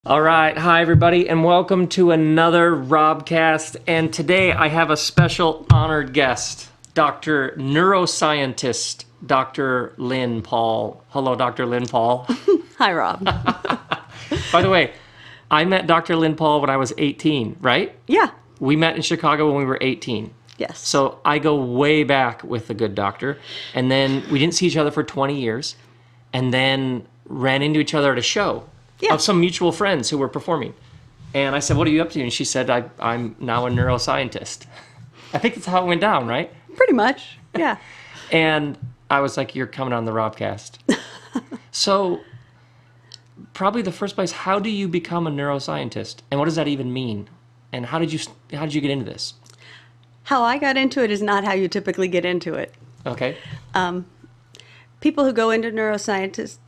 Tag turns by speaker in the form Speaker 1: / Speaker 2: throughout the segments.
Speaker 1: All right, hi everybody, and welcome to another RobCast. And today I have a special honored guest, Dr. Neuroscientist, Dr. Lynn Paul. Hello, Dr. Lynn Paul.
Speaker 2: Hi, Rob.
Speaker 1: By the way, I met Dr. Lynn Paul when I was 18, right?
Speaker 2: Yeah.
Speaker 1: We met in Chicago when we were 18.
Speaker 2: Yes.
Speaker 1: So I go way back with the good doctor. And then we didn't see each other for 20 years, and then ran into each other at a show.
Speaker 2: Yeah.
Speaker 1: Of some mutual friends who were performing. And I said, what are you up to? And she said, I'm now a neuroscientist. I think that's how it went down, right?
Speaker 2: Pretty much, yeah.
Speaker 1: And I was like, you're coming on the RobCast. So probably the first place, how do you become a neuroscientist? And what does that even mean? And how did you get into this?
Speaker 2: How I got into it is not how you typically get into it.
Speaker 1: Okay.
Speaker 2: People who go into neuroscience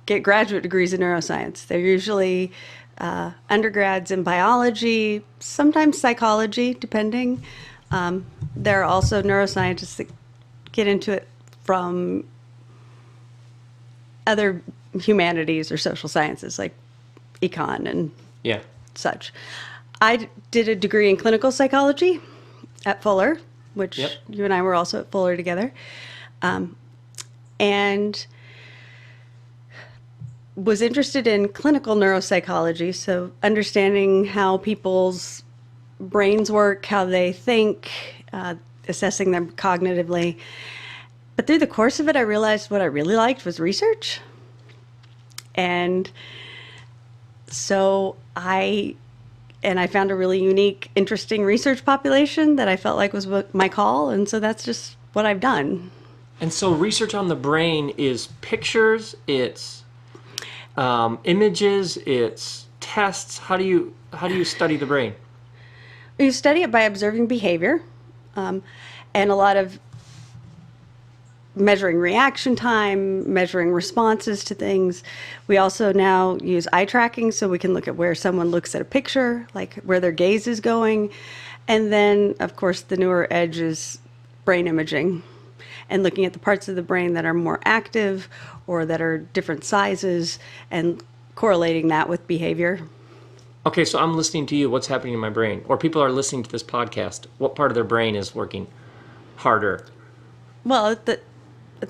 Speaker 2: get graduate degrees in neuroscience. They're usually undergrads in biology, sometimes psychology, depending. There are also neuroscientists that get into it from other humanities or social sciences, like econ and such. I did a degree in clinical psychology at Fuller, which you and I were also at Fuller together. And was interested in clinical neuropsychology, so understanding how people's brains work, how they think, assessing them cognitively. But through the course of it, I realized what I really liked was research. And so I found a really unique, interesting research population that I felt like was my call, and so that's just what I've done.
Speaker 1: And so research on the brain is pictures, it's images, it's tests. How do you study the brain?
Speaker 2: You study it by observing behavior, and a lot of measuring reaction time, measuring responses to things. We also now use eye tracking, so we can look at where someone looks at a picture, like where their gaze is going. And then, of course, the newer edge is brain imaging and looking at the parts of the brain that are more active or that are different sizes and correlating that with behavior.
Speaker 1: Okay, so I'm listening to you. What's happening in my brain? Or people are listening to this podcast. What part of their brain is working harder?
Speaker 2: Well, at the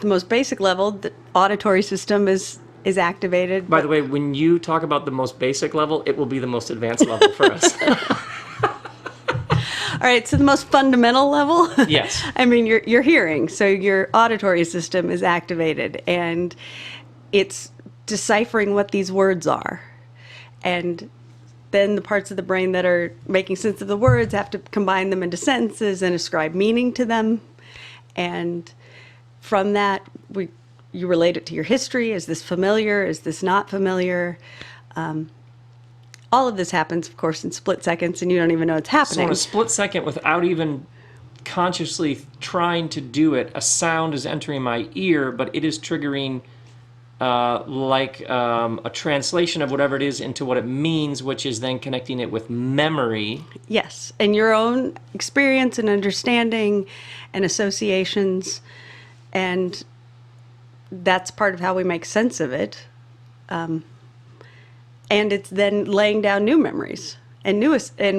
Speaker 2: most basic level, the auditory system is activated.
Speaker 1: By the way, when you talk about the most basic level, it will be the most advanced level for us.
Speaker 2: All right, so the most fundamental level?
Speaker 1: Yes.
Speaker 2: I mean, you're hearing, so your auditory system is activated, and it's deciphering what these words are. And then the parts of the brain that are making sense of the words have to combine them into sentences and ascribe meaning to them. And from that, you relate it to your history. Is this familiar? Is this not familiar? All of this happens, of course, in split seconds, and you don't even know it's happening.
Speaker 1: So in a split second, without even consciously trying to do it, a sound is entering my ear, but it is triggering a translation of whatever it is into what it means, which is then connecting it with memory.
Speaker 2: Yes, and your own experience and understanding and associations, and that's part of how we make sense of it. And it's then laying down new memories and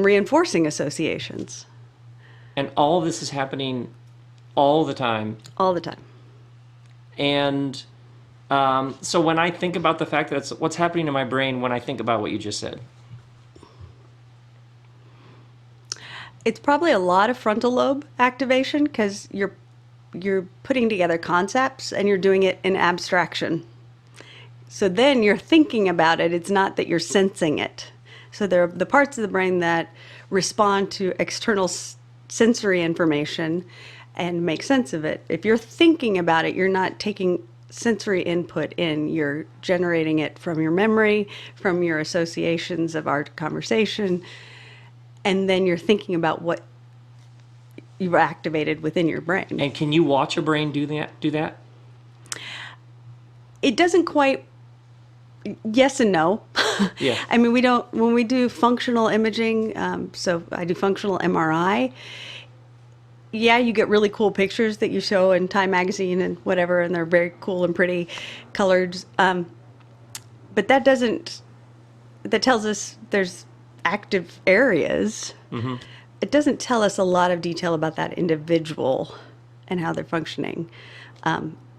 Speaker 2: reinforcing associations.
Speaker 1: And all of this is happening all the time.
Speaker 2: All the time.
Speaker 1: And so when I think about the fact that it's what's happening in my brain when I think about what you just said.
Speaker 2: It's probably a lot of frontal lobe activation because you're putting together concepts and you're doing it in abstraction. So then you're thinking about it. It's not that you're sensing it. So there are the parts of the brain that respond to external sensory information and make sense of it. If you're thinking about it, you're not taking sensory input in. You're generating it from your memory, from your associations of our conversation, and then you're thinking about what you've activated within your brain.
Speaker 1: And can you watch a brain do that?
Speaker 2: It doesn't quite. Yes and no.
Speaker 1: Yeah.
Speaker 2: I mean, when we do functional imaging, so I do functional MRI, yeah, you get really cool pictures that you show in Time magazine and whatever, and they're very cool and pretty colored. But But that tells us there's active areas. Mm-hmm. It doesn't tell us a lot of detail about that individual and how they're functioning.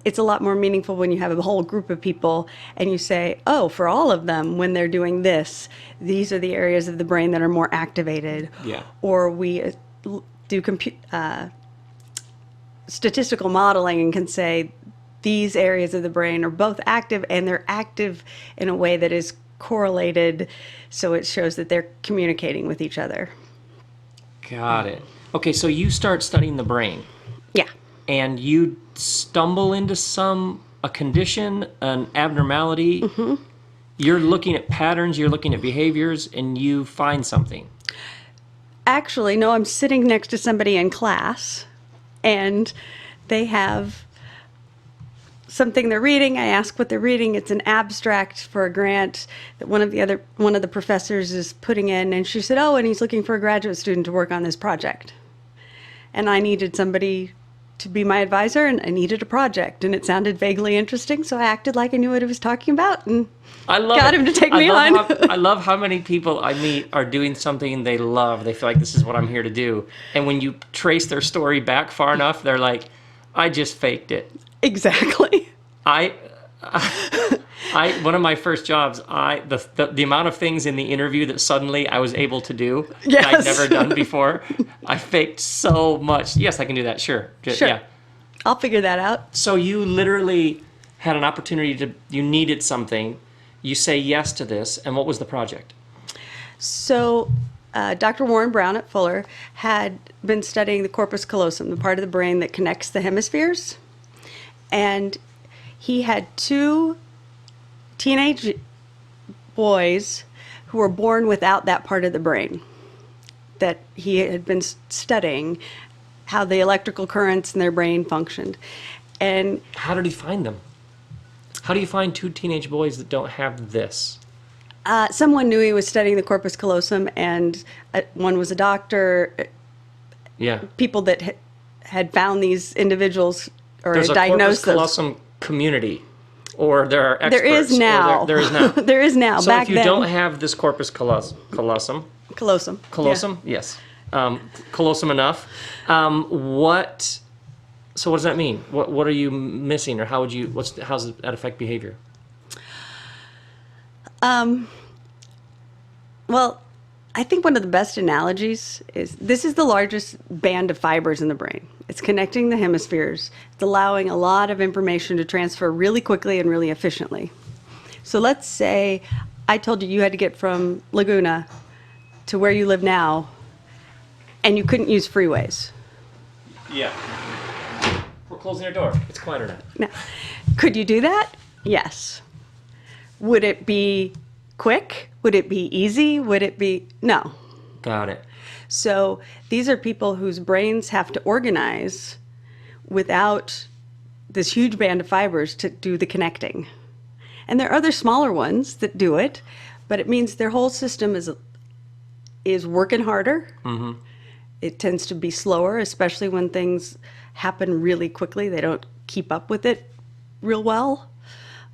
Speaker 2: It's a lot more meaningful when you have a whole group of people and you say, oh, for all of them, when they're doing this, these are the areas of the brain that are more activated.
Speaker 1: Yeah.
Speaker 2: Or we do statistical modeling and can say these areas of the brain are both active, and they're active in a way that is correlated, so it shows that they're communicating with each other.
Speaker 1: Got it. Okay, so you start studying the brain.
Speaker 2: Yeah.
Speaker 1: And you stumble into a condition, an abnormality. Mm-hmm. You're looking at patterns, you're looking at behaviors, and you find something.
Speaker 2: Actually, no, I'm sitting next to somebody in class, and they have something they're reading. I ask what they're reading. It's an abstract for a grant that one of the professors is putting in, and she said, oh, and he's looking for a graduate student to work on this project. And I needed somebody to be my advisor, and I needed a project, and it sounded vaguely interesting, so I acted like I knew what I was talking about, and got him to take me on.
Speaker 1: I love how many people I meet are doing something they love. They feel like this is what I'm here to do. And when you trace their story back far enough, they're like, I just faked it.
Speaker 2: Exactly.
Speaker 1: One of my first jobs, the amount of things in the interview that suddenly I was able to do
Speaker 2: yes.
Speaker 1: that I'd never done before, I faked so much. Yes, I can do that. Sure.
Speaker 2: Sure.
Speaker 1: Yeah.
Speaker 2: I'll figure that out.
Speaker 1: So you literally had an opportunity you needed something. You say yes to this. And what was the project?
Speaker 2: So Dr. Warren Brown at Fuller had been studying the corpus callosum, the part of the brain that connects the hemispheres. And he had 2 teenage boys who were born without that part of the brain that he had been studying, how the electrical currents in their brain functioned. And
Speaker 1: how did he find them? How do you find 2 teenage boys that don't have this?
Speaker 2: Someone knew he was studying the corpus callosum, and one was a doctor.
Speaker 1: Yeah.
Speaker 2: People that had found these individuals or
Speaker 1: There's
Speaker 2: diagnosed
Speaker 1: a corpus callosum community, or there are experts.
Speaker 2: There is now.
Speaker 1: There is now.
Speaker 2: There is now.
Speaker 1: So
Speaker 2: back
Speaker 1: if you
Speaker 2: then,
Speaker 1: don't have this corpus callosum,
Speaker 2: Callosum?
Speaker 1: Yeah. Yes. Callosum enough. So what does that mean? What are you missing, or how does that affect behavior?
Speaker 2: Well, I think one of the best analogies is this is the largest band of fibers in the brain. It's connecting the hemispheres. It's allowing a lot of information to transfer really quickly and really efficiently. So let's say I told you had to get from Laguna to where you live now, and you couldn't use freeways.
Speaker 1: Yeah. We're closing our door. It's quieter now.
Speaker 2: Now, could you do that? Yes. Would it be quick? Would it be easy? Would it be... No.
Speaker 1: Got it.
Speaker 2: So these are people whose brains have to organize without this huge band of fibers to do the connecting. And there are other smaller ones that do it, but it means their whole system is working harder. Mm-hmm. It tends to be slower, especially when things happen really quickly. They don't keep up with it real well.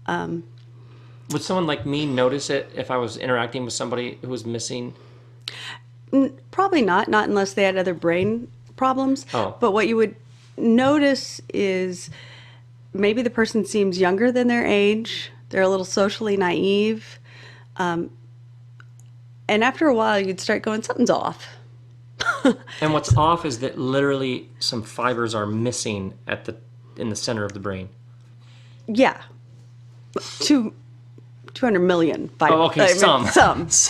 Speaker 1: Would someone like me notice it if I was interacting with somebody who was missing?
Speaker 2: Probably not unless they had other brain problems.
Speaker 1: Oh.
Speaker 2: But what you would notice is maybe the person seems younger than their age. They're a little socially naive. And after a while, you'd start going, something's off.
Speaker 1: And what's off is that literally some fibers are missing in the center of the brain.
Speaker 2: Yeah. 200 million fibers.
Speaker 1: Oh, okay, some.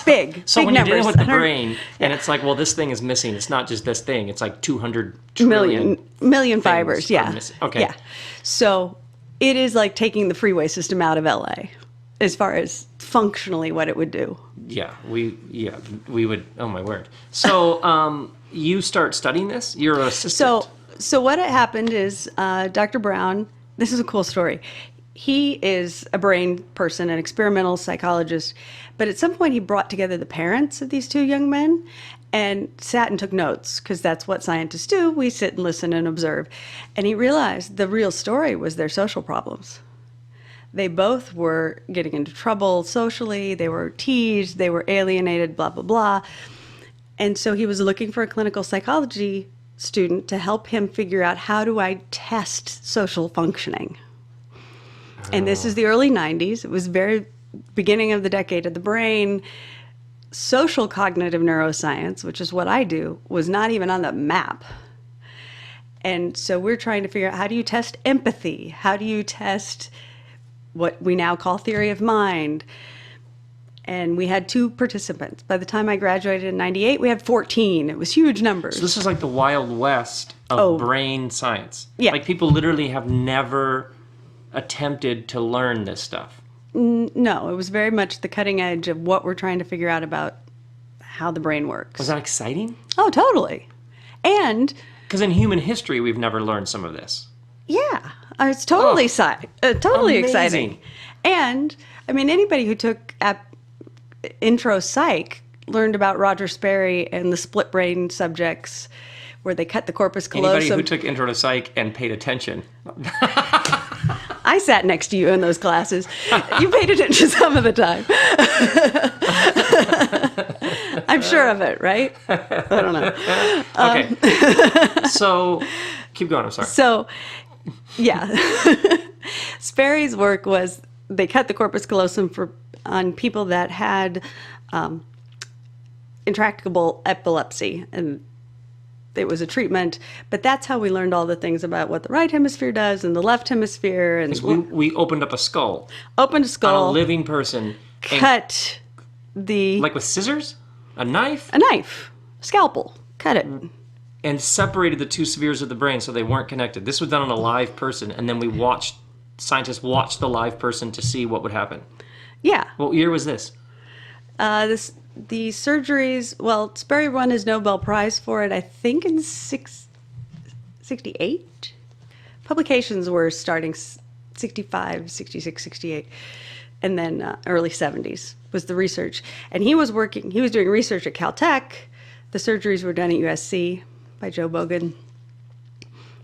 Speaker 2: Big.
Speaker 1: So
Speaker 2: big
Speaker 1: when you're
Speaker 2: numbers.
Speaker 1: dealing with the brain, and it's like, well, this thing is missing. It's not just this thing. It's like 200 trillion
Speaker 2: million fibers. Yeah.
Speaker 1: Okay.
Speaker 2: Yeah. So it is like taking the freeway system out of LA as far as functionally what it would do.
Speaker 1: Yeah, we would. Oh my word! So you start studying this. You're an assistant.
Speaker 2: So what had happened is Dr. Brown. This is a cool story. He is a brain person, an experimental psychologist, but at some point he brought together the parents of these 2 young men and sat and took notes, because that's what scientists do. We sit and listen and observe. And he realized the real story was their social problems. They both were getting into trouble socially. They were teased. They were alienated, blah, blah, blah. And so he was looking for a clinical psychology student to help him figure out, how do I test social functioning? And this is the early 90s. It was very beginning of the decade of the brain. Social cognitive neuroscience, which is what I do, was not even on the map. And so we're trying to figure out, how do you test empathy? How do you test what we now call theory of mind? And we had 2 participants. By the time I graduated in 98, we had 14. It was huge numbers.
Speaker 1: So this is like the Wild West of brain science.
Speaker 2: Yeah.
Speaker 1: Like people literally have never attempted to learn this stuff.
Speaker 2: No, it was very much the cutting edge of what we're trying to figure out about how the brain works.
Speaker 1: Was that exciting?
Speaker 2: Oh, totally. And
Speaker 1: Because in human history, we've never learned some of this.
Speaker 2: yeah, it's totally totally
Speaker 1: amazing.
Speaker 2: exciting. And I mean, anybody who took intro psych learned about Roger Sperry and the split brain subjects, where they cut the corpus callosum.
Speaker 1: Anybody who took intro to psych and paid attention.
Speaker 2: I sat next to you in those classes. You paid attention some of the time. I'm sure of it, right? I don't know.
Speaker 1: Okay. So, keep going, I'm sorry.
Speaker 2: So, yeah. Sperry's work was, they cut the corpus callosum on people that had intractable epilepsy, and it was a treatment. But that's how we learned all the things about what the right hemisphere does and the left hemisphere. And
Speaker 1: We opened up a skull
Speaker 2: opened a
Speaker 1: on
Speaker 2: skull,
Speaker 1: a living person. and-
Speaker 2: cut the
Speaker 1: like with scissors? A knife?
Speaker 2: a knife, scalpel, cut it.
Speaker 1: And separated the 2 spheres of the brain so they weren't connected. This was done on a live person, and then scientists watched the live person to see what would happen.
Speaker 2: Yeah.
Speaker 1: What year was this?
Speaker 2: The surgeries, well, Sperry won his Nobel Prize for it, I think, in 68. Publications were starting 65, 66, 68, and then early 70s was the research. And he was doing research at Caltech. The surgeries were done at USC by Joe Bogan.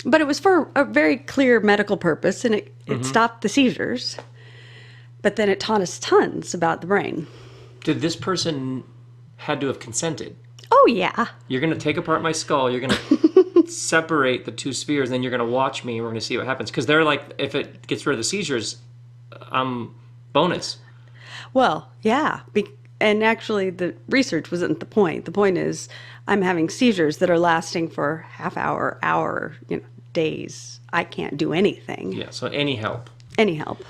Speaker 2: But it was for a very clear medical purpose, and it stopped the seizures. But then it taught us tons about the brain.
Speaker 1: Did this person had to have consented?
Speaker 2: Oh, yeah.
Speaker 1: You're going to take apart my skull. You're going to separate the 2 spheres, and then you're going to watch me, and we're going to see what happens. Because they're like, if it gets rid of the seizures, bonus.
Speaker 2: Well, yeah. And actually, the research wasn't the point. The point is, I'm having seizures that are lasting for half hour, days. I can't do anything.
Speaker 1: Yeah, so any help.
Speaker 2: Any help.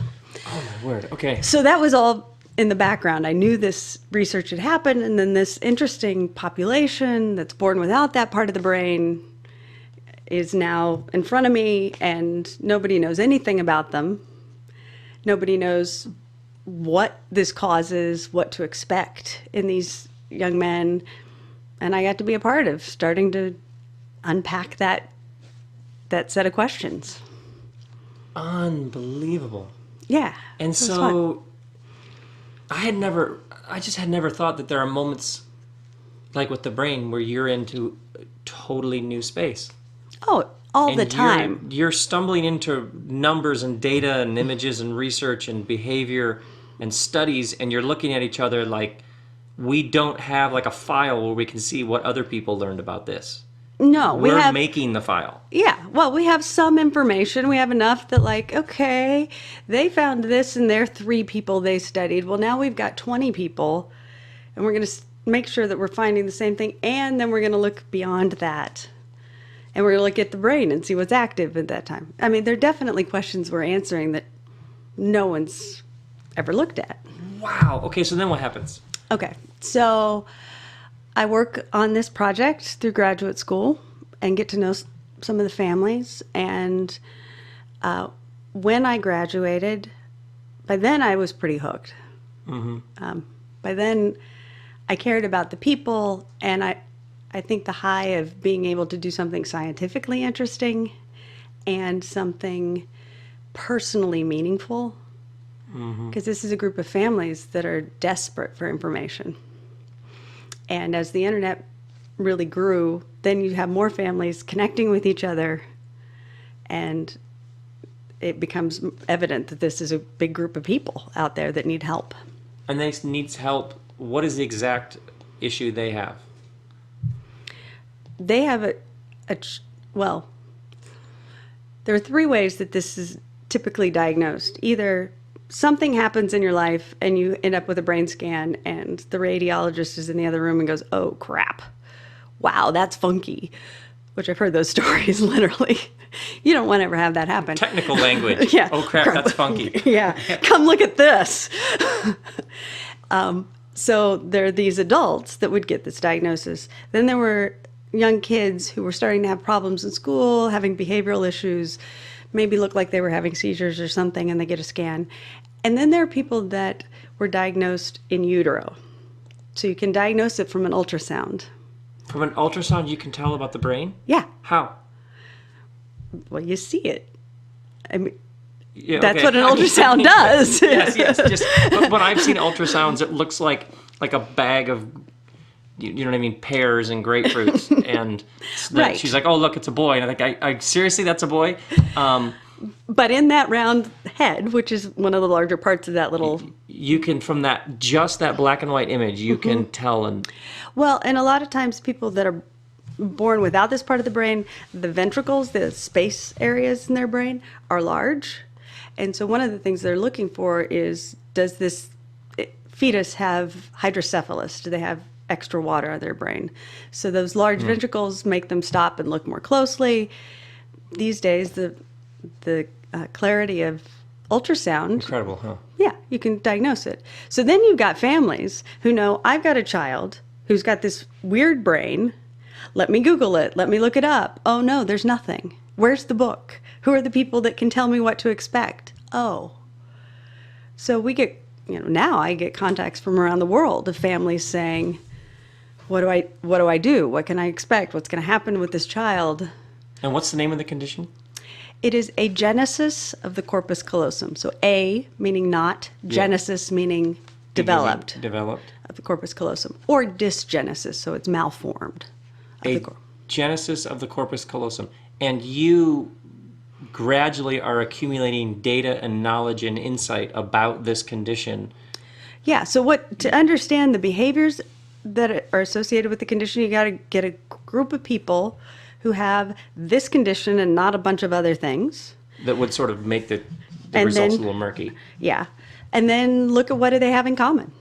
Speaker 1: Oh, my word. Okay.
Speaker 2: So that was all in the background. I knew this research had happened, and then this interesting population that's born without that part of the brain is now in front of me, and nobody knows anything about them. Nobody knows what this causes, what to expect in these young men. And I got to be a part of starting to unpack that set of questions.
Speaker 1: Unbelievable.
Speaker 2: Yeah.
Speaker 1: And so I just had never thought that there are moments like with the brain where you're into a totally new space.
Speaker 2: Oh, all
Speaker 1: And
Speaker 2: the time.
Speaker 1: You're stumbling into numbers and data and images and research and behavior and studies, and you're looking at each other like we don't have like a file where we can see what other people learned about this.
Speaker 2: No,
Speaker 1: We're making the file.
Speaker 2: Yeah, well, we have some information. We have enough that, like, okay, they found this and they're 3 people they studied. Well, now we've got 20 people, and we're going to make sure that we're finding the same thing, and then we're going to look beyond that. And we're going to look at the brain and see what's active at that time. I mean, there are definitely questions we're answering that no one's ever looked at.
Speaker 1: Wow. Okay, so then what happens?
Speaker 2: Okay, so I work on this project through graduate school and get to know some of the families. And when I graduated, by then I was pretty hooked. By then I cared about the people, and I think the high of being able to do something scientifically interesting and something personally meaningful. Because this is a group of families that are desperate for information. And as the internet really grew, then you have more families connecting with each other. And it becomes evident that this is a big group of people out there that need help.
Speaker 1: And they needs help. What is the exact issue they have?
Speaker 2: They have well, there are three ways that this is typically diagnosed. Either something happens in your life and you end up with a brain scan and the radiologist is in the other room and goes, oh crap, wow, that's funky, which I've heard those stories literally. You don't want to ever have that happen.
Speaker 1: Technical language.
Speaker 2: Yeah.
Speaker 1: Oh crap, that's funky.
Speaker 2: Yeah. Come look at this. So there are these adults that would get this diagnosis. Then there were young kids who were starting to have problems in school, having behavioral issues, maybe look like they were having seizures or something, and they get a scan. And then there are people that were diagnosed in utero. So you can diagnose it from an ultrasound.
Speaker 1: From an ultrasound, you can tell about the brain?
Speaker 2: Yeah.
Speaker 1: How?
Speaker 2: Well, you see it. I mean,
Speaker 1: Yeah,
Speaker 2: that's
Speaker 1: okay.
Speaker 2: what an ultrasound does.
Speaker 1: Yes. Just, but I've seen ultrasounds. It looks like a bag of, you know what I mean, pears and grapefruits. And
Speaker 2: Right.
Speaker 1: she's like, "Oh, look, it's a boy." And I think, I seriously, that's a boy.
Speaker 2: But in that round head, which is one of the larger parts of that little...
Speaker 1: You can, from that black and white image, you can tell. And
Speaker 2: Well, and a lot of times people that are born without this part of the brain, the ventricles, the space areas in their brain, are large. And so one of the things they're looking for is, does this fetus have hydrocephalus? Do they have extra water in their brain? So those large ventricles make them stop and look more closely. These days, the clarity of ultrasound...
Speaker 1: incredible, huh?
Speaker 2: Yeah, you can diagnose it. So then you've got families who know, I've got a child who's got this weird brain. Let me Google it. Let me look it up. Oh, no, there's nothing. Where's the book? Who are the people that can tell me what to expect? Oh. So we get, now I get contacts from around the world of families saying, what do I do? What can I expect? What's going to happen with this child?
Speaker 1: And what's the name of the condition?
Speaker 2: It is agenesis of the corpus callosum. So A meaning not, genesis meaning developed.
Speaker 1: Developed.
Speaker 2: Of the corpus callosum. Or dysgenesis, so it's malformed.
Speaker 1: Genesis of the corpus callosum. And you gradually are accumulating data and knowledge and insight about this condition.
Speaker 2: Yeah, so to understand the behaviors that are associated with the condition, you got to get a group of people who have this condition and not a bunch of other things.
Speaker 1: That would sort of make the
Speaker 2: And
Speaker 1: results
Speaker 2: then-
Speaker 1: a little murky.
Speaker 2: Yeah. And then look at what do they have in common.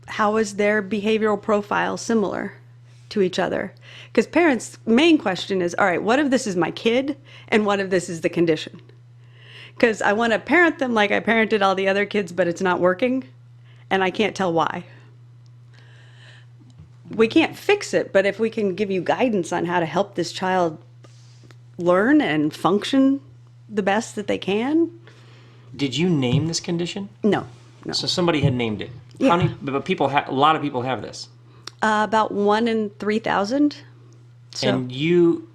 Speaker 2: How is their behavioral profile similar to each other? Because parents' main question is, all right, what if this is my kid and what if this is the condition? Because I want to parent them like I parented all the other kids, but it's not working, and I can't tell why. We can't fix it, but if we can give you guidance on how to help this child learn and function the best that they can.
Speaker 1: Did you name this condition?
Speaker 2: No.
Speaker 1: So somebody had named it.
Speaker 2: Yeah.
Speaker 1: How many? But a lot of people have this.
Speaker 2: About 1 in 3,000. So,
Speaker 1: And you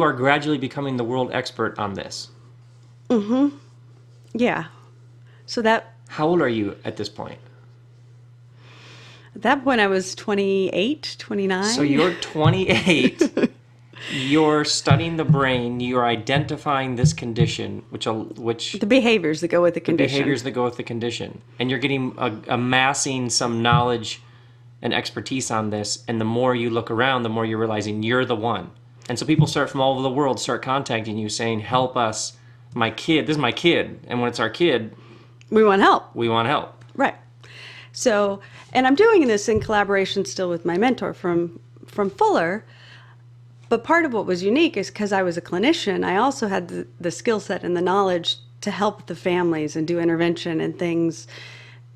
Speaker 1: are gradually becoming the world expert on this.
Speaker 2: yeah. So that
Speaker 1: How old are you at this point?
Speaker 2: at that point I was 28, 29.
Speaker 1: So you're 28. You're studying the brain. You're identifying this condition, which
Speaker 2: the behaviors that go with the condition.
Speaker 1: behaviors that go with the condition, and you're getting amassing some knowledge and expertise on this. And the more you look around, the more you're realizing you're the one. And so people from all over the world start contacting you, saying, "Help us, my kid. This is my kid." And when it's our kid,
Speaker 2: We want help.
Speaker 1: we want help.
Speaker 2: Right. So, and I'm doing this in collaboration still with my mentor from Fuller. But part of what was unique is because I was a clinician, I also had the skill set and the knowledge to help the families and do intervention and things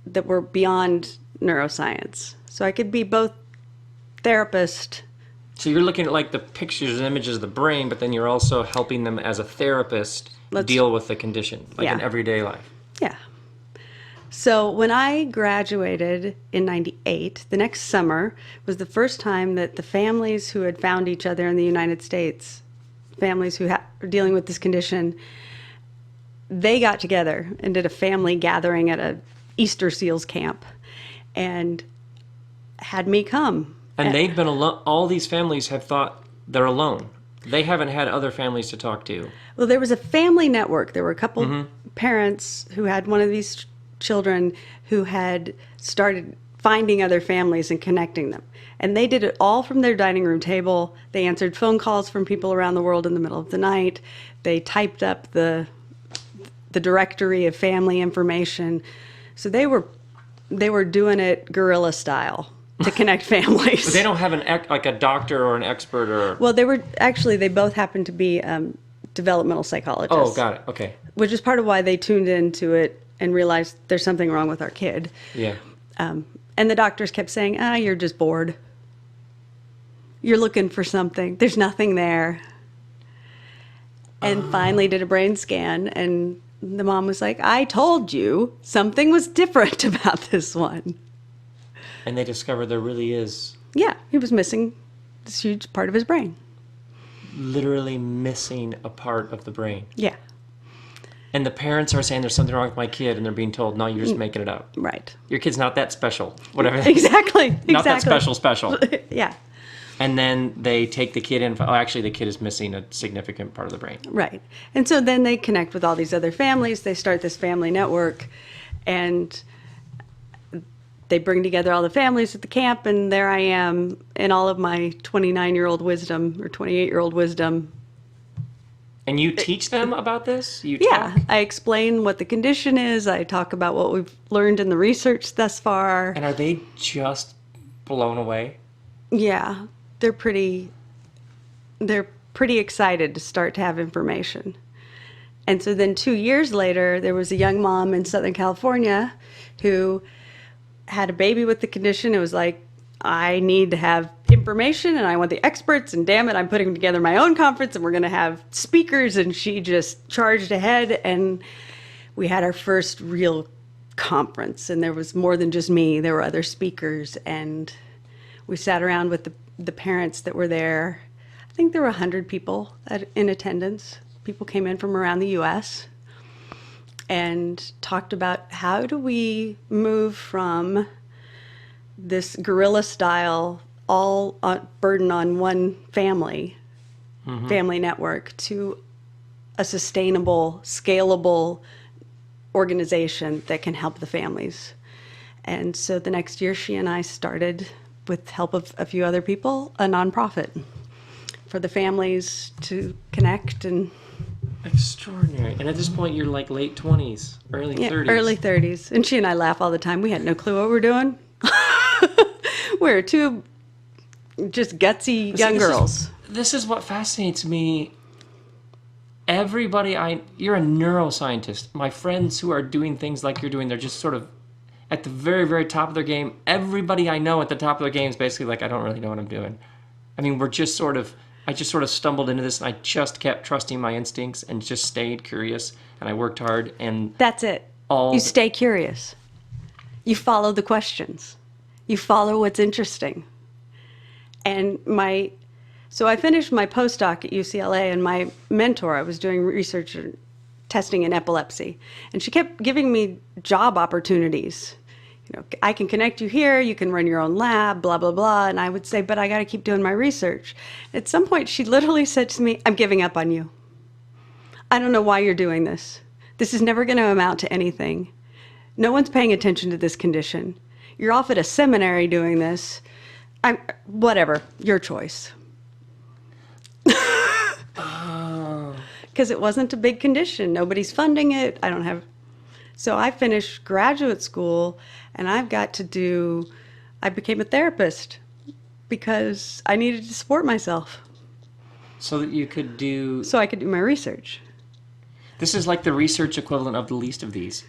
Speaker 2: that were beyond neuroscience. So I could be both therapist.
Speaker 1: So you're looking at like the pictures and images of the brain, but then you're also helping them as a therapist deal with the condition, like in everyday life.
Speaker 2: Yeah. So when I graduated in 98, the next summer was the first time that the families who had found each other in the United States, families who were dealing with this condition, they got together and did a family gathering at a Easter Seals camp and had me come.
Speaker 1: And they've been alone. All these families have thought they're alone. They haven't had other families to talk to.
Speaker 2: Well, there was a family network. There were a couple parents who had one of these children who had started finding other families and connecting them. And they did it all from their dining room table. They answered phone calls from people around the world in the middle of the night. They typed up the directory of family information. So they were doing it guerrilla style to connect families.
Speaker 1: But they don't have like a doctor or an expert or...
Speaker 2: Well, they both happened to be developmental psychologists.
Speaker 1: Oh, got it. Okay.
Speaker 2: Which is part of why they tuned into it and realized there's something wrong with our kid.
Speaker 1: Yeah.
Speaker 2: And the doctors kept saying, you're just bored. You're looking for something. There's nothing there. And finally did a brain scan, and the mom was like, I told you something was different about this one.
Speaker 1: And they discovered there really is...
Speaker 2: Yeah, he was missing this huge part of his brain.
Speaker 1: Literally missing a part of the brain.
Speaker 2: Yeah.
Speaker 1: And the parents are saying there's something wrong with my kid, and they're being told, no, you're just making it up.
Speaker 2: Right.
Speaker 1: Your kid's not that special. Whatever.
Speaker 2: Exactly.
Speaker 1: Not that special.
Speaker 2: Yeah.
Speaker 1: And then they take the kid in. Oh, actually, the kid is missing a significant part of the brain.
Speaker 2: Right. And so then they connect with all these other families. They start this family network, and they bring together all the families at the camp, and there I am in all of my 29-year-old wisdom or 28-year-old wisdom.
Speaker 1: And you teach them about this?
Speaker 2: Yeah. I explain what the condition is. I talk about what we've learned in the research thus far.
Speaker 1: And are they just blown away?
Speaker 2: Yeah. They're pretty excited to start to have information. And so then 2 years later, there was a young mom in Southern California who had a baby with the condition. It was like, I need to have information and I want the experts, and damn it, I'm putting together my own conference and we're going to have speakers. And she just charged ahead, and we had our first real conference, and there was more than just me. There were other speakers, and we sat around with the parents that were there. I think there were 100 people in attendance. People came in from around the U.S. and talked about how do we move from this guerrilla style, all burden on one family network, to a sustainable, scalable organization that can help the families. And so the next year, she and I started, with help of a few other people, a nonprofit for the families to connect. And
Speaker 1: extraordinary. And at this point, you're like late 20s, early 30s.
Speaker 2: Early 30s. And she and I laugh all the time. We had no clue what we're doing. We're two just gutsy young girls.
Speaker 1: This is what fascinates me. You're a neuroscientist. My friends who are doing things like you're doing, they're just sort of at the very, very top of their game. Everybody I know at the top of their game is basically like, I don't really know what I'm doing. I mean, I just sort of stumbled into this, and I just kept trusting my instincts and just stayed curious, and I worked hard. And
Speaker 2: that's it. You stay curious. You follow the questions. You follow what's interesting. And so I finished my postdoc at UCLA, and my mentor, I was doing research and testing in epilepsy, and she kept giving me job opportunities. You know, I can connect you here, you can run your own lab, blah, blah, blah. And I would say, but I got to keep doing my research. At some point, she literally said to me, I'm giving up on you. I don't know why you're doing this. This is never going to amount to anything. No one's paying attention to this condition. You're off at a seminary doing this. Whatever, your choice. Because it wasn't a big condition. Nobody's funding it. So I finished graduate school, and I became a therapist because I needed to support myself.
Speaker 1: So that you could do...
Speaker 2: So I could do my research.
Speaker 1: This is like the research equivalent of the least of these.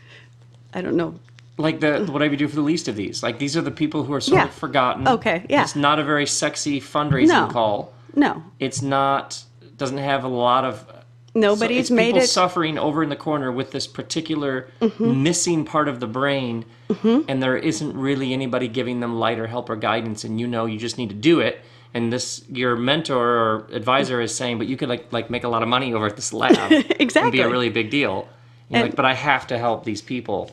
Speaker 2: I don't know.
Speaker 1: Like whatever you do for the least of these. Like, these are the people who are sort of forgotten.
Speaker 2: Okay, yeah.
Speaker 1: It's not a very sexy fundraising call.
Speaker 2: No.
Speaker 1: Doesn't have a lot of...
Speaker 2: Nobody's made
Speaker 1: people
Speaker 2: it.
Speaker 1: Suffering over in the corner with this particular missing part of the brain, and there isn't really anybody giving them light or help or guidance, and you just need to do it. And your mentor or advisor is saying, but you could like make a lot of money over at this lab.
Speaker 2: Exactly.
Speaker 1: And be a really big deal. And you're like, but I have to help these people.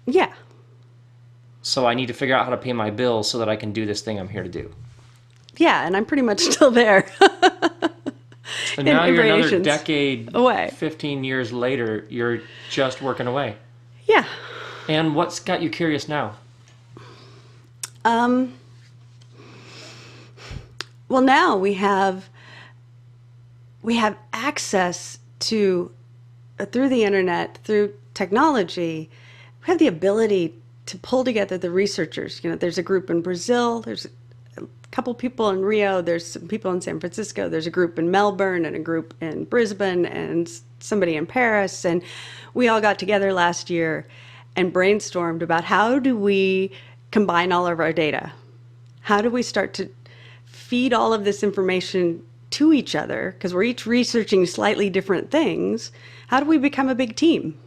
Speaker 2: Yeah.
Speaker 1: So I need to figure out how to pay my bills so that I can do this thing I'm here to do.
Speaker 2: Yeah, and I'm pretty much still there.
Speaker 1: And now you're another
Speaker 2: variations
Speaker 1: decade
Speaker 2: away.
Speaker 1: 15 years later, you're just working away.
Speaker 2: Yeah.
Speaker 1: And what's got you curious now?
Speaker 2: Well, now we have access to, through the internet, through technology, we have the ability to pull together the researchers. There's a group in Brazil, there's a couple people in Rio, there's some people in San Francisco, there's a group in Melbourne and a group in Brisbane and somebody in Paris. And we all got together last year and brainstormed about how do we combine all of our data? How do we start to feed all of this information to each other? Because we're each researching slightly different things. How do we become a big team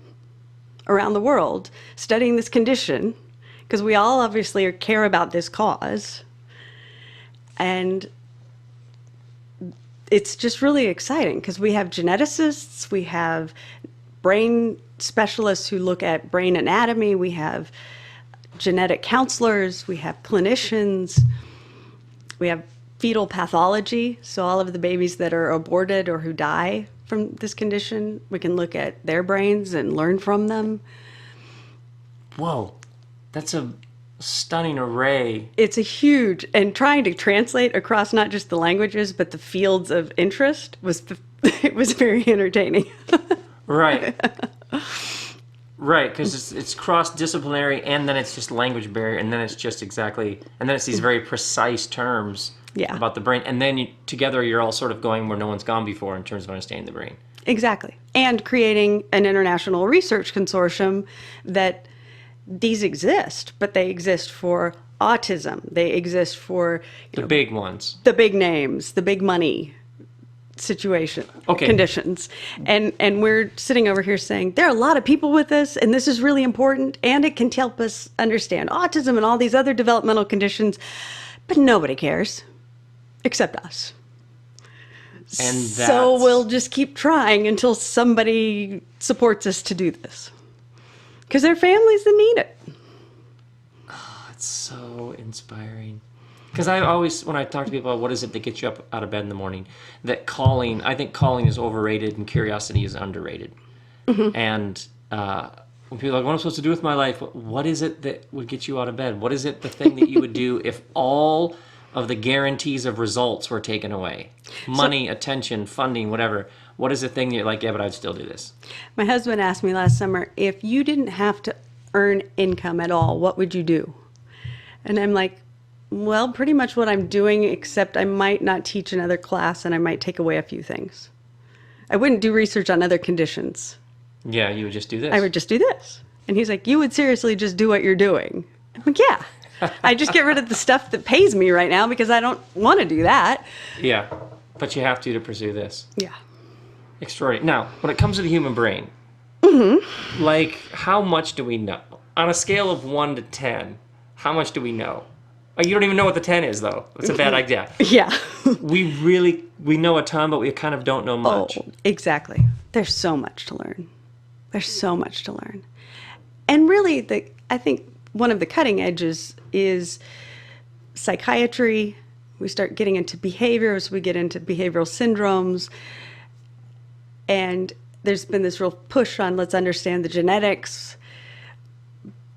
Speaker 2: around the world studying this condition? Because we all obviously care about this cause. And it's just really exciting because we have geneticists, we have brain specialists who look at brain anatomy, we have genetic counselors, we have clinicians, we have fetal pathology. So all of the babies that are aborted or who die from this condition, we can look at their brains and learn from them.
Speaker 1: Whoa, that's a stunning array.
Speaker 2: It's a huge, and trying to translate across not just the languages, but the fields of interest it was very entertaining.
Speaker 1: Right. Right, because it's cross-disciplinary, and then it's just language barrier, and then it's just exactly, and then it's these very precise terms about the brain, and then together you're all sort of going where no one's gone before in terms of understanding the brain.
Speaker 2: Exactly. And creating an international research consortium that these exist, but they exist for autism. They exist for
Speaker 1: the big ones.
Speaker 2: The big names, the big money conditions. And we're sitting over here saying, there are a lot of people with this, and this is really important, and it can help us understand autism and all these other developmental conditions, but nobody cares except us.
Speaker 1: And
Speaker 2: so we'll just keep trying until somebody supports us to do this. Because there are families that need it.
Speaker 1: Oh, it's so inspiring. Because I always, when I talk to people about what is it that gets you up out of bed in the morning, I think calling is overrated and curiosity is underrated. Mm-hmm. And when people are like, what am I supposed to do with my life? What is it that would get you out of bed? What is it, the thing that you would do if all of the guarantees of results were taken away? Money, attention, funding, whatever. What is the thing that you're like, yeah, but I'd still do this?
Speaker 2: My husband asked me last summer, if you didn't have to earn income at all, what would you do? And I'm like, well, pretty much what I'm doing, except I might not teach another class and I might take away a few things. I wouldn't do research on other conditions.
Speaker 1: Yeah, you would just do this.
Speaker 2: I would just do this. And he's like, you would seriously just do what you're doing? I'm like, yeah. I just get rid of the stuff that pays me right now because I don't want to do that.
Speaker 1: Yeah, but you have to pursue this.
Speaker 2: Yeah.
Speaker 1: Extraordinary. Now, when it comes to the human brain, like, how much do we know? On a scale of 1 to 10, how much do we know? You don't even know what the 10 is, though. That's a bad idea.
Speaker 2: Yeah.
Speaker 1: We know a ton, but we kind of don't know much.
Speaker 2: Oh, exactly. There's so much to learn. There's so much to learn. And really, I think one of the cutting edges is psychiatry. We start getting into behaviors. We get into behavioral syndromes. And there's been this real push on let's understand the genetics.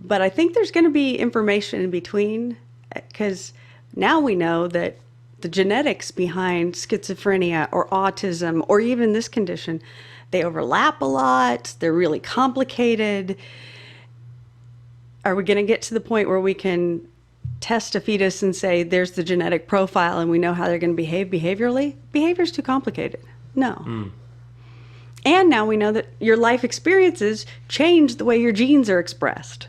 Speaker 2: But I think there's going to be information in between, because now we know that the genetics behind schizophrenia or autism or even this condition, they overlap a lot. They're really complicated. Are we going to get to the point where we can test a fetus and say there's the genetic profile and we know how they're going to behave behaviorally? Behavior's too complicated. No. And now we know that your life experiences change the way your genes are expressed.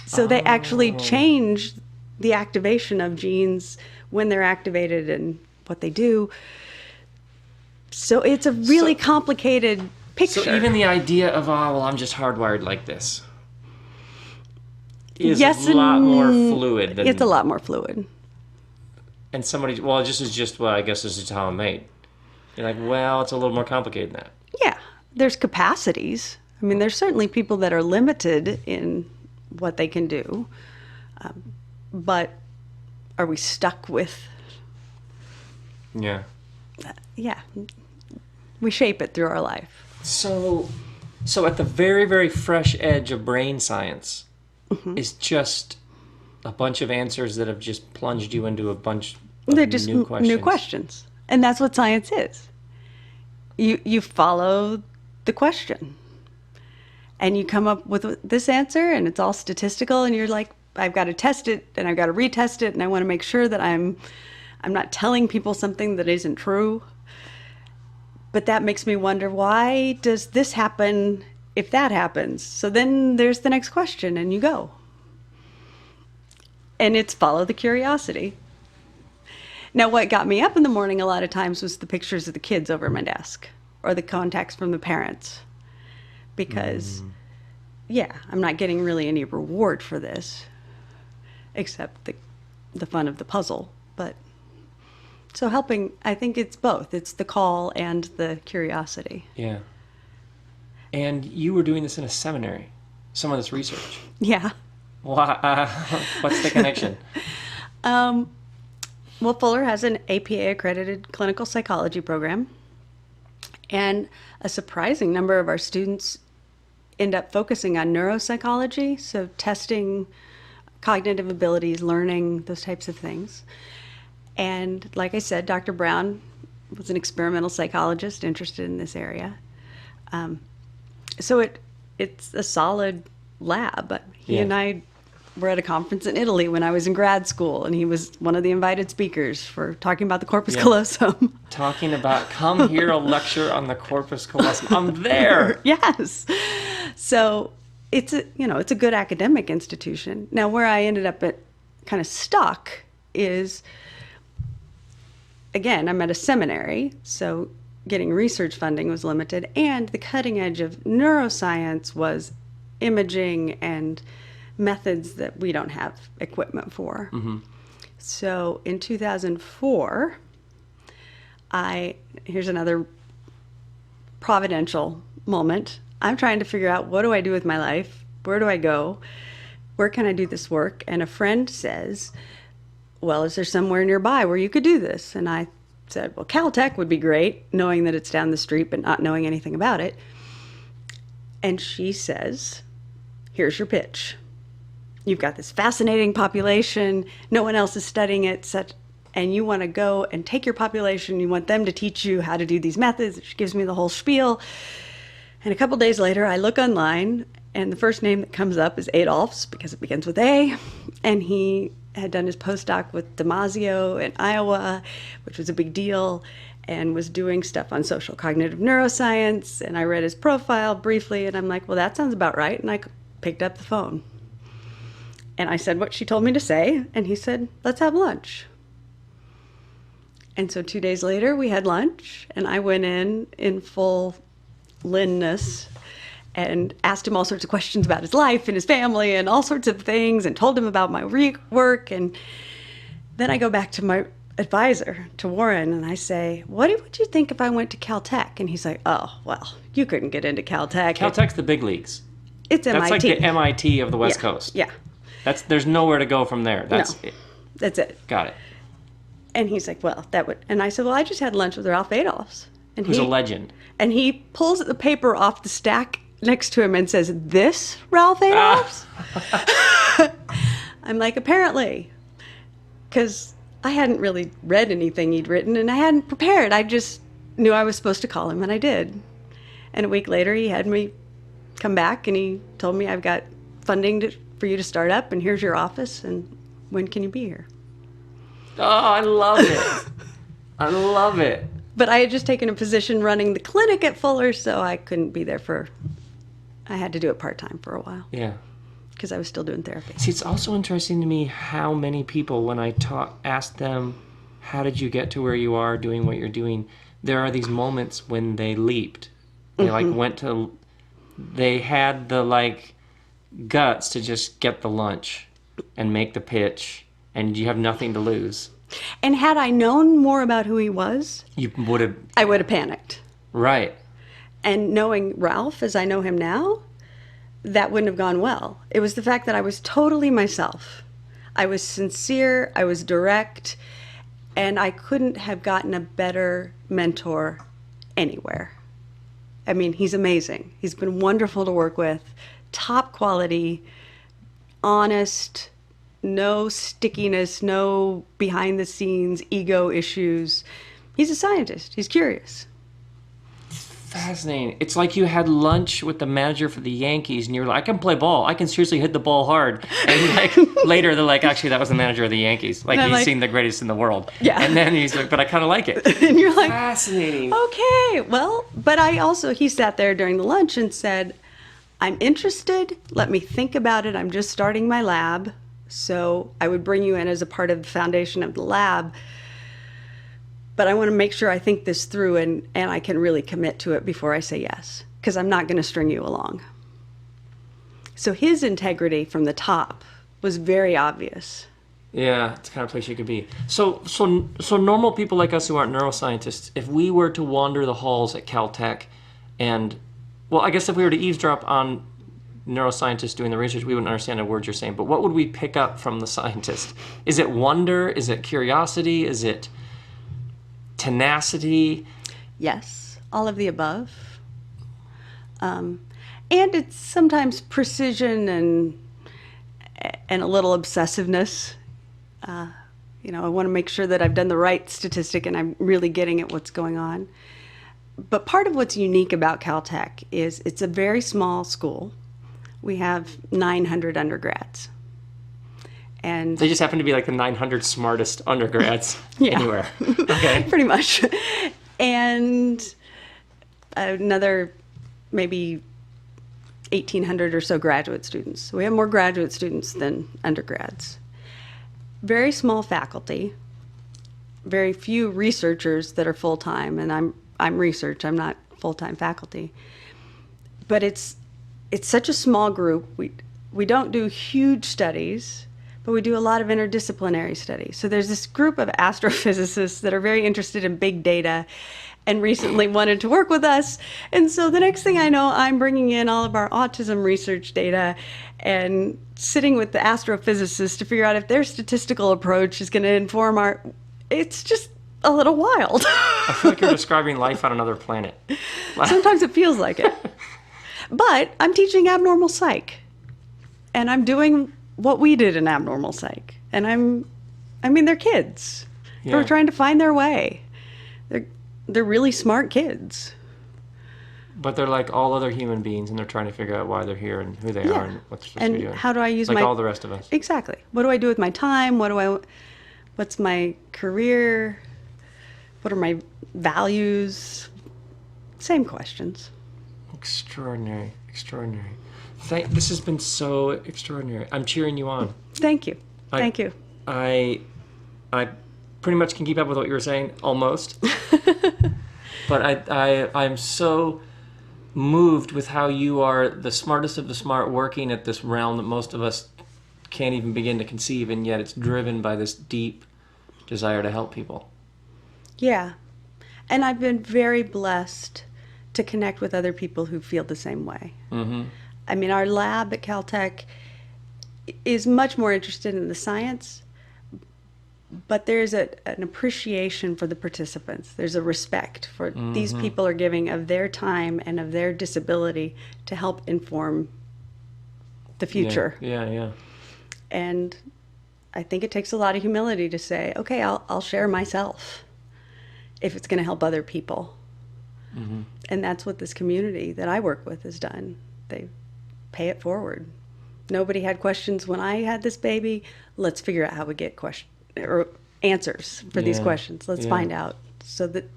Speaker 2: So they actually change the activation of genes when they're activated and what they do. So it's a really complicated picture.
Speaker 1: So even the idea of, I'm just hardwired like this is a lot more fluid.
Speaker 2: It's a lot more fluid.
Speaker 1: And somebody, I guess this is how I'm made. You're like, well, it's a little more complicated than that.
Speaker 2: Yeah. There's capacities. I mean, there's certainly people that are limited in what they can do. But are we stuck with?
Speaker 1: Yeah.
Speaker 2: Yeah, we shape it through our life.
Speaker 1: So at the very, very fresh edge of brain science is just a bunch of answers that have just plunged you into a bunch of
Speaker 2: They're just
Speaker 1: new questions.
Speaker 2: new questions. And that's what science is. You follow the question. And you come up with this answer, and it's all statistical, and you're like, I've got to test it, and I've got to retest it, and I want to make sure that I'm not telling people something that isn't true. But that makes me wonder, why does this happen if that happens? So then there's the next question, and you go. And it's follow the curiosity. Now, what got me up in the morning a lot of times was the pictures of the kids over my desk, or the contacts from the parents. Because, yeah, I'm not getting really any reward for this, except the fun of the puzzle. But so helping, I think it's both. It's the call and the curiosity.
Speaker 1: Yeah. And you were doing this in a seminary, some of this research.
Speaker 2: Yeah.
Speaker 1: Why, what's the connection?
Speaker 2: Well, Fuller has an APA accredited clinical psychology program, and a surprising number of our students end up focusing on neuropsychology, so testing cognitive abilities, learning, those types of things. And like I said, Dr. Brown was an experimental psychologist interested in this area. So it's a solid lab. He and I were at a conference in Italy when I was in grad school, and he was one of the invited speakers for talking about the corpus callosum.
Speaker 1: Talking about, come hear a lecture on the corpus callosum. I'm there.
Speaker 2: Yes. So it's a good academic institution. Now, where I ended up kind of stuck is, again, I'm at a seminary, so getting research funding was limited, and the cutting edge of neuroscience was imaging and methods that we don't have equipment for. Mm-hmm. So in 2004, here's another providential moment. I'm trying to figure out, what do I do with my life? Where do I go? Where can I do this work? And a friend says, well, is there somewhere nearby where you could do this? And I said, well, Caltech would be great, knowing that it's down the street but not knowing anything about it. And she says, here's your pitch. You've got this fascinating population, no one else is studying it, and you want to go and take your population, you want them to teach you how to do these methods. She gives me the whole spiel. And a couple days later, I look online, and the first name that comes up is Adolph's, because it begins with A, and he had done his postdoc with Damasio in Iowa, which was a big deal, and was doing stuff on social cognitive neuroscience. And I read his profile briefly, and I'm like, well, that sounds about right. And I picked up the phone. And I said what she told me to say, and he said, let's have lunch. And so 2 days later, we had lunch, and I went in full Lynn-ness and asked him all sorts of questions about his life and his family and all sorts of things, and told him about my work. And then I go back to my advisor, to Warren, and I say, what would you think if I went to Caltech? And he's like, oh, well, you couldn't get into Caltech.
Speaker 1: Caltech's the big leagues.
Speaker 2: It's MIT.
Speaker 1: That's like the MIT of the West Coast.
Speaker 2: Yeah.
Speaker 1: There's nowhere to go from there. That's
Speaker 2: no,
Speaker 1: it.
Speaker 2: That's it.
Speaker 1: Got it.
Speaker 2: And he's like, well, that would... And I said, well, I just had lunch with Ralph Adolphs. And
Speaker 1: Who's a legend.
Speaker 2: And he pulls the paper off the stack next to him and says, this Ralph Adolphs? I'm like, apparently. Because I hadn't really read anything he'd written, and I hadn't prepared. I just knew I was supposed to call him, and I did. And a week later, he had me come back, and he told me, I've got funding for you to start up, and here's your office, and when can you be here?
Speaker 1: Oh, I love it. I love it.
Speaker 2: But I had just taken a position running the clinic at Fuller, so I couldn't be there I had to do it part-time for a while.
Speaker 1: Yeah.
Speaker 2: Because I was still doing therapy.
Speaker 1: See, it's also interesting to me how many people, when I ask them, how did you get to where you are doing what you're doing, there are these moments when they leaped. They they had the guts to just get the lunch and make the pitch, and you have nothing to lose.
Speaker 2: And had I known more about who he was, I would have panicked.
Speaker 1: Right.
Speaker 2: And knowing Ralph as I know him now, that wouldn't have gone well. It was the fact that I was totally myself. I was sincere, I was direct, And I couldn't have gotten a better mentor anywhere. I mean, he's amazing. He's been wonderful to work with, top quality, honest, no stickiness, no behind the scenes ego issues. He's a scientist. He's curious.
Speaker 1: Fascinating. It's like you had lunch with the manager for the Yankees, and you were like, I can play ball. I can seriously hit the ball hard. And like later, they're like, actually, that was the manager of the Yankees. Like, he's seen the greatest in the world.
Speaker 2: Yeah.
Speaker 1: And then he's like, but I kind of like it.
Speaker 2: And you're like,
Speaker 1: fascinating.
Speaker 2: Okay, well, but he sat there during the lunch and said, I'm interested. Let me think about it. I'm just starting my lab. So I would bring you in as a part of the foundation of the lab. But I want to make sure I think this through and I can really commit to it before I say yes, because I'm not going to string you along. So his integrity from the top was very obvious.
Speaker 1: Yeah, it's the kind of place you could be. So normal people like us who aren't neuroscientists, if we were to wander the halls at Caltech and, well, I guess if we were to eavesdrop on neuroscientists doing the research, we wouldn't understand a word you're saying, but what would we pick up from the scientist? Is it wonder? Is it curiosity? Is it tenacity?
Speaker 2: Yes, all of the above. And it's sometimes precision and a little obsessiveness. I want to make sure that I've done the right statistic and I'm really getting at what's going on. But part of what's unique about Caltech is it's a very small school. We have 900 undergrads. And
Speaker 1: they just happen to be like the 900 smartest undergrads anywhere. Okay.
Speaker 2: Pretty much. And another maybe 1,800 or so graduate students. So we have more graduate students than undergrads. Very small faculty, very few researchers that are full-time, and I'm research, I'm not full-time faculty. But it's such a small group. We don't do huge studies, but we do a lot of interdisciplinary studies. So there's this group of astrophysicists that are very interested in big data and recently wanted to work with us. And so the next thing I know, I'm bringing in all of our autism research data and sitting with the astrophysicists to figure out if their statistical approach is going to inform our... It's just a little wild.
Speaker 1: I feel like you're describing life on another planet.
Speaker 2: Sometimes it feels like it. But I'm teaching abnormal psych. And I'm doing what we did in abnormal psych. And they're kids who are trying to find their way. They're really smart kids.
Speaker 1: But they're like all other human beings, and they're trying to figure out why they're here and who they are and what they're supposed to be doing.
Speaker 2: And how do I use
Speaker 1: like all the rest of us.
Speaker 2: Exactly. What do I do with my time? What's my career? What are my values? Same questions.
Speaker 1: Extraordinary. This has been so extraordinary. I'm cheering you on.
Speaker 2: Thank you. Thank you.
Speaker 1: I pretty much can keep up with what you were saying, almost. But I'm so moved with how you are the smartest of the smart working at this realm that most of us can't even begin to conceive, and yet it's driven by this deep desire to help people.
Speaker 2: Yeah. And I've been very blessed to connect with other people who feel the same way. Mm-hmm. I mean, our lab at Caltech is much more interested in the science, but there's an appreciation for the participants. There's a respect for these people are giving of their time and of their disability to help inform the future.
Speaker 1: Yeah.
Speaker 2: And I think it takes a lot of humility to say, okay, I'll share myself if it's going to help other people. Mm-hmm. And that's what this community that I work with has done. They pay it forward. Nobody had questions when I had this baby. Let's figure out how we get answers for these questions. Let's find out so that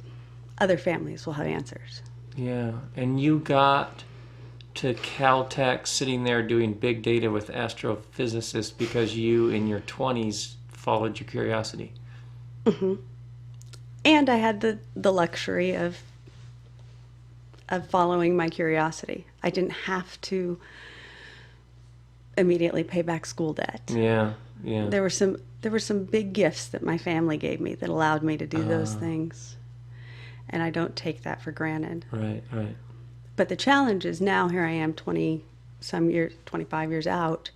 Speaker 2: other families will have answers.
Speaker 1: Yeah, and you got to Caltech sitting there doing big data with astrophysicists because you, in your 20s, followed your curiosity.
Speaker 2: Mm-hmm. And I had the luxury of following my curiosity. I didn't have to immediately pay back school debt.
Speaker 1: Yeah.
Speaker 2: There were some big gifts that my family gave me that allowed me to do those things. And I don't take that for granted.
Speaker 1: Right.
Speaker 2: But the challenge is now here I am 25 years out,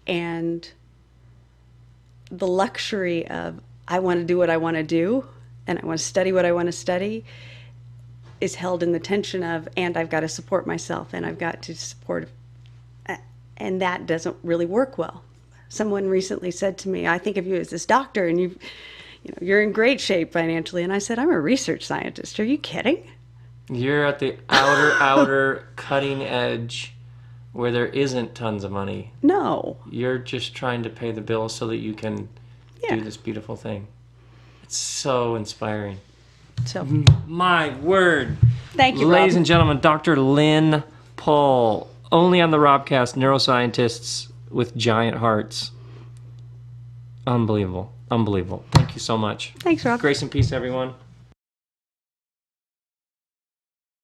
Speaker 2: and the luxury of I want to do what I want to do and I want to study what I want to study is held in the tension of, and I've got to support myself and I've got to support, and that doesn't really work well. Someone recently said to me, I think of you as this doctor and you're in great shape financially. And I said, I'm a research scientist. Are you kidding?
Speaker 1: You're at the outer cutting edge where there isn't tons of money.
Speaker 2: No.
Speaker 1: You're just trying to pay the bills so that you can do this beautiful thing. It's so inspiring.
Speaker 2: So,
Speaker 1: My word.
Speaker 2: thank you,
Speaker 1: Ladies
Speaker 2: Rob.
Speaker 1: and gentlemen, Dr. Lynn Paul, only on the RobCast, neuroscientists with giant hearts. Unbelievable. Unbelievable. Thank you so much.
Speaker 2: Thanks, Rob.
Speaker 1: Grace and peace, everyone.